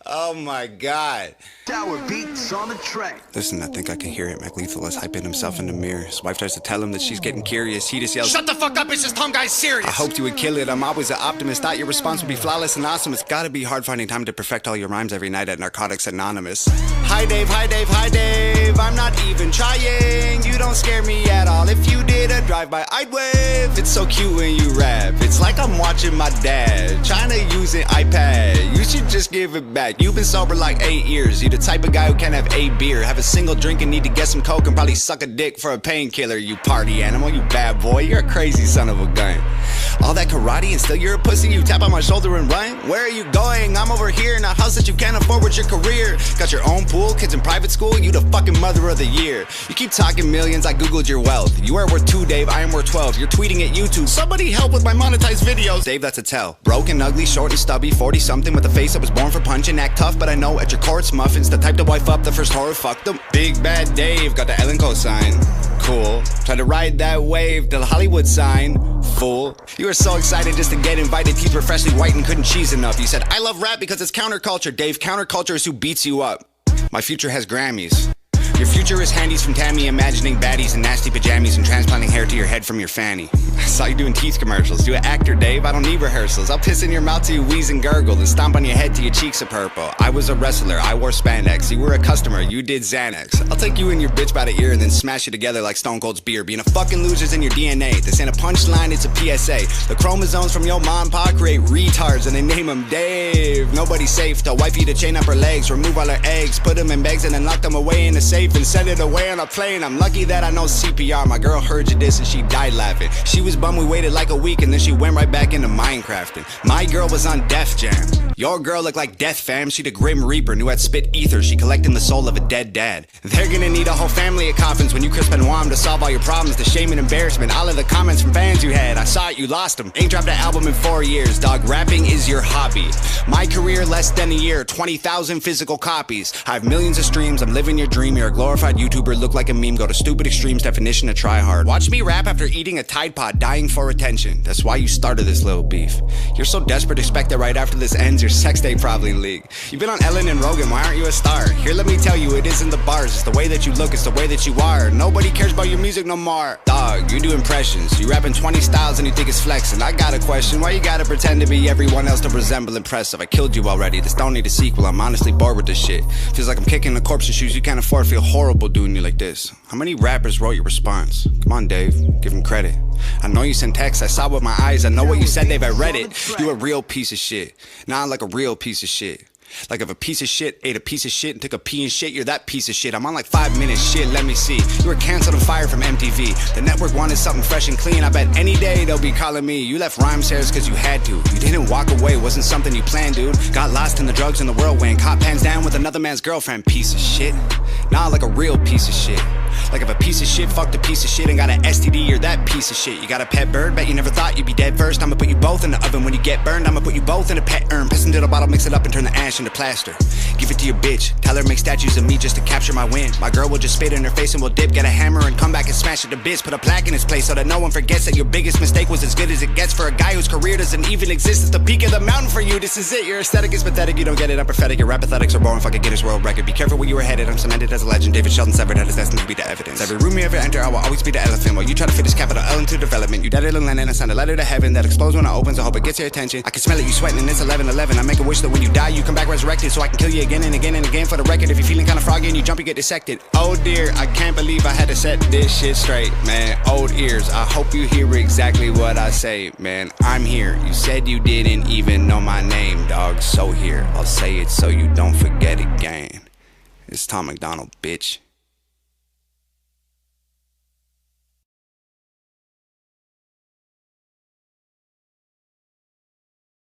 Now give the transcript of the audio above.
Oh my God. Tower beats on the track. Listen, I think I can hear it. McLethal is hyping himself in the mirror. His wife tries to tell him that she's getting curious. He just yells, "Shut the fuck up, it's just Tom Guy's serious." I hoped you would kill it. I'm always an optimist. Thought your response would be flawless and awesome. It's gotta be hard finding time to perfect all your rhymes every night at Narcotics Anonymous. Hi Dave, hi Dave, hi Dave. I'm not even trying. You don't scare me at all. If you did a drive-by, I'd wave. It's so cute when you rap. It's like I'm watching my dad trying to use an iPad. You should just give it back. You've been sober like 8 years. You the type of guy who can't have a beer, have a single drink and need to get some coke and probably suck a dick for a painkiller. You party animal, you bad boy. You're a crazy son of a gun. All that karate and still you're a pussy. You tap on my shoulder and run. Where are you going? I'm over here in a house that you can't afford with your career. Got your own pool, kids in private school. You the fucking mother of the year. You keep talking millions, I googled your wealth. You are worth 2, Dave, I am worth 12. You're tweeting at YouTube. Somebody help with my monetized videos. Dave, that's a tell. Broken, ugly, short and stubby, 40 something with a face that was born for punching. Act tough, but I know at your core it's muffins. The type to wife up the first horror, fuck them. Big bad Dave, got the Ellen cosign. Cool. Try to ride that wave till the Hollywood sign. Fool. You were so excited just to get invited. Teeth were freshly white and couldn't cheese enough. You said, I love rap because it's counterculture. Dave, counterculture is who beats you up. My future has Grammys. Your future is handies from Tammy, imagining baddies in nasty pajamas and transplanting hair to your head from your fanny. I saw you doing teeth commercials. You an actor, Dave. I don't need rehearsals. I'll piss in your mouth till you wheeze and gurgle and stomp on your head till your cheeks are purple. I was a wrestler. I wore spandex. You were a customer. You did Xanax. I'll take you and your bitch by the ear and then smash you together like Stone Cold's beer. Being a fucking loser's in your DNA. This ain't a punchline, it's a PSA. The chromosomes from your mom and pa create retards and they name them Dave. Nobody's safe. Tell wifey to chain up her legs, remove all her eggs, put them in bags and then lock them away in the safe and send it away on a plane. I'm lucky that I know CPR. My girl heard you this and she died laughing. She was bummed we waited like a week and then she went right back into Minecrafting. My girl was on Def Jam. Your girl looked like Death Fam. She the Grim Reaper, knew I'd spit ether. She collecting the soul of a dead dad. They're gonna need a whole family of coffins when you crisp and warm to solve all your problems. The shame and embarrassment, all of the comments from fans you had. I saw it, you lost them. Ain't dropped an album in 4 years, dog. Rapping is your hobby. My career less than a year, 20,000 physical copies. I have millions of streams, I'm living your dream. You're a glorified YouTuber, look like a meme. Go to stupid extremes, definition of try hard. Watch me rap after eating a Tide Pod, dying for attention. That's why you started this little beef. You're so desperate, expect that right after this ends, your sex tape probably leak. You've been on Ellen and Rogan, why aren't you a star? Here, let me tell you, it isn't the bars. It's the way that you look, it's the way that you are. Nobody cares about your music no more. Dog, you do impressions. You rapping 20 styles and you think it's flexing. I got a question, why you gotta pretend to be everyone else to resemble impressive? I killed you already, this don't need a sequel. I'm honestly bored with this shit. Feels like I'm kicking the corpse in shoes you can't afford. Feel horrible doing you like this. How many rappers wrote your response? Come on, Dave, give him credit. I know you sent texts, I saw with my eyes. I know what you said, Dave, I read it. You a real piece of shit. Now I'm like a real piece of shit. Like if a piece of shit ate a piece of shit and took a pee and shit, you're that piece of shit. I'm on like 5 minutes, shit, let me see. You were canceled and fired from MTV. The network wanted something fresh and clean. I bet any day they'll be calling me. You left rhyme shares cause you had to. You didn't walk away, wasn't something you planned, dude. Got lost in the drugs and the whirlwind. Caught pants down with another man's girlfriend. Piece of shit. Nah, like a real piece of shit. Like if a piece of shit fucked a piece of shit and got an STD, you're that piece of shit. You got a pet bird, bet you never thought you'd be dead first. I'ma put you both in the oven. When you get burned, I'ma put you both in a pet urn. Piss into the bottle, mix it up and turn the ash into plaster. Give it to your bitch, tell her make statues of me just to capture my win. My girl will just spit in her face and we'll dip. Get a hammer and come back and smash it to bits. Put a plaque in its place so that no one forgets that your biggest mistake was as good as it gets. For a guy whose career doesn't even exist at the peak of the mountain for you, this is it. Your aesthetic is pathetic, you don't get it, I'm prophetic. Your rap aesthetics are boring, fucking Guinness World Record. Be careful where you were headed, I'm cemented as a legend. David Sheldon severed head is destined to be the evidence. Every room you ever enter, I will always be the elephant. While you try to fit this capital L into development. You dead in Lennon, I send a letter to heaven that explodes when it opens. I hope it gets your attention. I can smell it, you sweating and it's 11:11. I make a wish that when you die, you come back resurrected so I can kill you again and again and again. For the record, if you're feeling kinda froggy and you jump, you get dissected. Oh dear, I can't believe I had to set this shit straight, man. Old ears, I hope you hear exactly what I say, man. I'm here, you said you didn't even know my name, dog. So here, I'll say it so you don't forget again. It's Tom Macdonald, bitch.